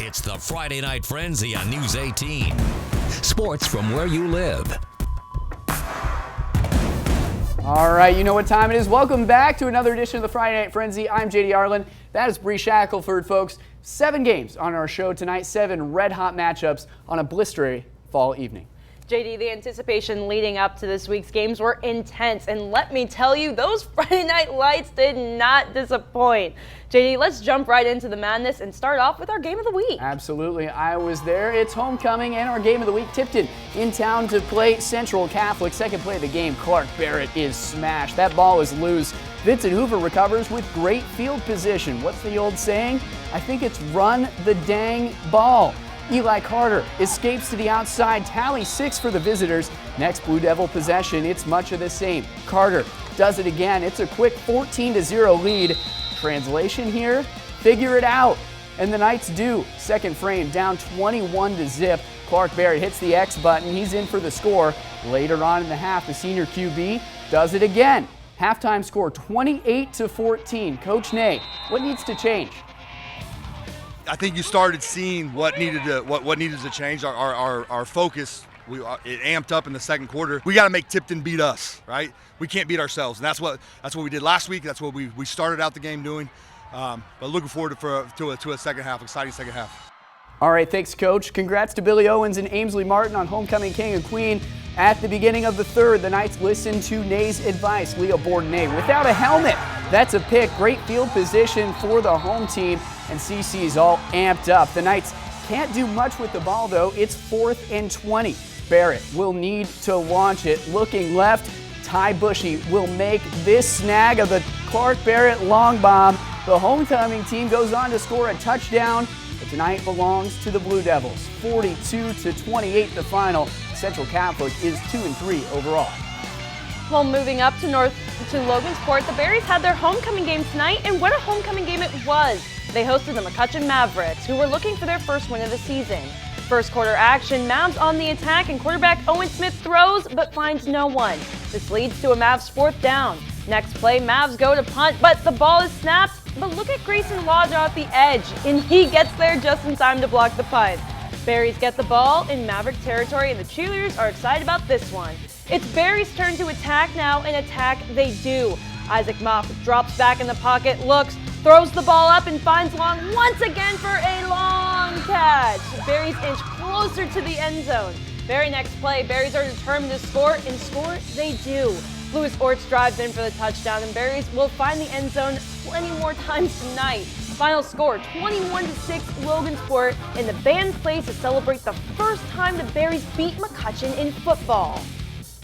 It's the Friday Night Frenzy on News 18. Sports from where you live. All right, you know what time it is. Welcome back to another edition of the Friday Night Frenzy. I'm JD Arlen. That is Bree Shackelford, folks. 7 games on our show tonight, 7 red-hot matchups on a blistery fall evening. JD, the anticipation leading up to this week's games were intense, and let me tell you, those Friday night lights did not disappoint. JD, let's jump right into the madness and start off with our game of the week. Absolutely, I was there. It's homecoming, and our game of the week. Tipton in town to play Central Catholic. Second play of the game, Clark Barrett is smashed. That ball is loose. Vincent Hoover recovers with great field position. What's the old saying? I think it's run the dang ball. Eli Carter escapes to the outside, tally 6 for the visitors. Next Blue Devil possession, it's much of the same. Carter does it again. It's a quick 14-0 lead. Translation here, figure it out. And the Knights do. Second frame, down 21-0. Clark Barrett hits the X button. He's in for the score. Later on in the half, the senior QB does it again. Halftime score, 28-14. Coach Ney, what needs to change? I think you started seeing what needed to change. Our focus, it amped up in the second quarter. We got to make Tipton beat us, right? We can't beat ourselves, and that's what we did last week. That's what we started out the game doing. But looking forward to a second half, exciting second half. All right, thanks, Coach. Congrats to Billy Owens and Amesley Martin on homecoming king and queen. At the beginning of the third, the Knights listened to Ney's advice. Leo Bourdonnais without a helmet. That's a pick. Great field position for the home team, and CC's all amped up. The Knights can't do much with the ball, though. It's 4th and 20. Barrett will need to launch it. Looking left, Ty Bushy will make this snag of the Clark Barrett long bomb. The homecoming team goes on to score a touchdown. But tonight belongs to the Blue Devils. 42-28 the final. Central Catholic is 2-3 overall. Well, moving up to Logansport, the Berries had their homecoming game tonight, and what a homecoming game it was. They hosted the McCutcheon Mavericks, who were looking for their first win of the season. First quarter action, Mavs on the attack, and quarterback Owen Smith throws but finds no one. This leads to a Mavs 4th down. Next play, Mavs go to punt, but the ball is snapped. But look at Grayson Lodge at the edge, and he gets there just in time to block the punt. Berries get the ball in Maverick territory, and the cheerleaders are excited about this one. It's Berries' turn to attack now, and attack they do. Isaac Mock drops back in the pocket, looks, throws the ball up, and finds Long once again for a long catch. Berries inch closer to the end zone. Very next play, Berries are determined to score, and score they do. Lewis Orts drives in for the touchdown, and Berries will find the end zone plenty more times tonight. Final score, 21-6 Logansport, and the band plays to celebrate the first time the Berries beat McCutcheon in football.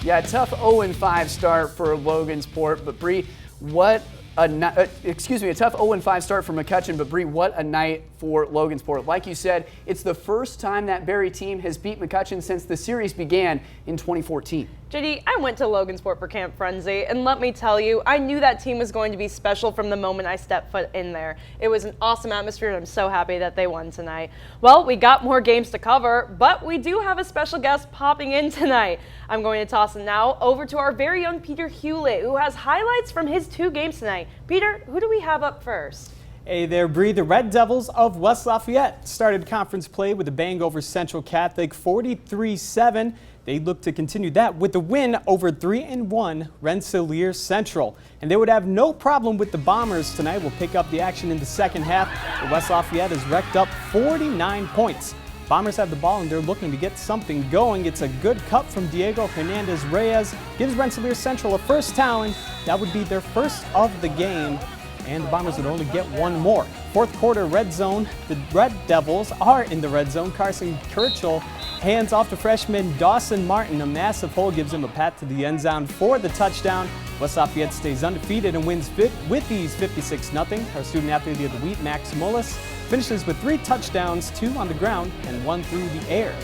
Yeah, tough 0-5 start for Logansport, but Bree, a tough 0-5 start for McCutcheon, but Bree, what a night for Logansport. Like you said, it's the first time that Berry team has beat McCutcheon since the series began in 2014. JD, I went to Logansport for Camp Frenzy, and let me tell you, I knew that team was going to be special from the moment I stepped foot in there. It was an awesome atmosphere, and I'm so happy that they won tonight. Well, we got more games to cover, but we do have a special guest popping in tonight. I'm going to toss it now over to our very own Peter Hewlett, who has highlights from his 2 games tonight. Peter, who do we have up first? Hey there, Bree. The Red Devils of West Lafayette started conference play with a bang over Central Catholic, 43-7. They look to continue that with the win over 3-1 Rensselaer Central. And they would have no problem with the Bombers tonight. We'll pick up the action in the second half. The West Lafayette has racked up 49 points. Bombers have the ball and they're looking to get something going. It's a good cut from Diego Hernandez-Reyes. Gives Rensselaer Central a first down. That would be their first of the game. And the Bombers would only get one more. Fourth quarter red zone. The Red Devils are in the red zone. Carson Kirchhoff hands off to freshman Dawson Martin. A massive hole gives him a pat to the end zone for the touchdown. West Lafayette stays undefeated and wins with ease 56-0. Our student athlete of the week, Max Mullis, finishes with 3 touchdowns, 2 on the ground and 1 through the air.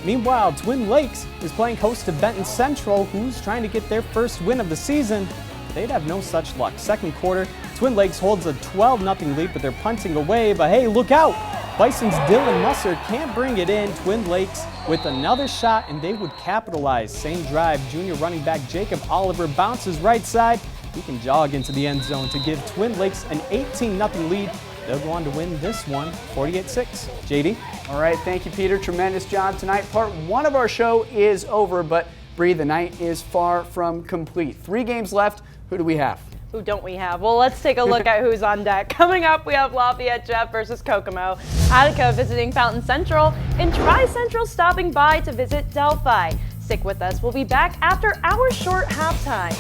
Meanwhile, Twin Lakes is playing host to Benton Central, who's trying to get their first win of the season. They'd have no such luck. Second quarter, Twin Lakes holds a 12-0 lead, but they're punting away. But hey, look out! Bison's Dylan Musser can't bring it in. Twin Lakes with another shot, and they would capitalize. Same drive, junior running back Jacob Oliver bounces right side. He can jog into the end zone to give Twin Lakes an 18-0 lead. They'll go on to win this one 48-6. JD? All right, thank you, Peter. Tremendous job tonight. Part one of our show is over, but Bree, the night is far from complete. 3 games left. Who do we have? Who don't we have? Well, let's take a look at who's on deck. Coming up, we have Lafayette Jeff versus Kokomo, Attica visiting Fountain Central, and Tri-Central stopping by to visit Delphi. Stick with us. We'll be back after our short halftime.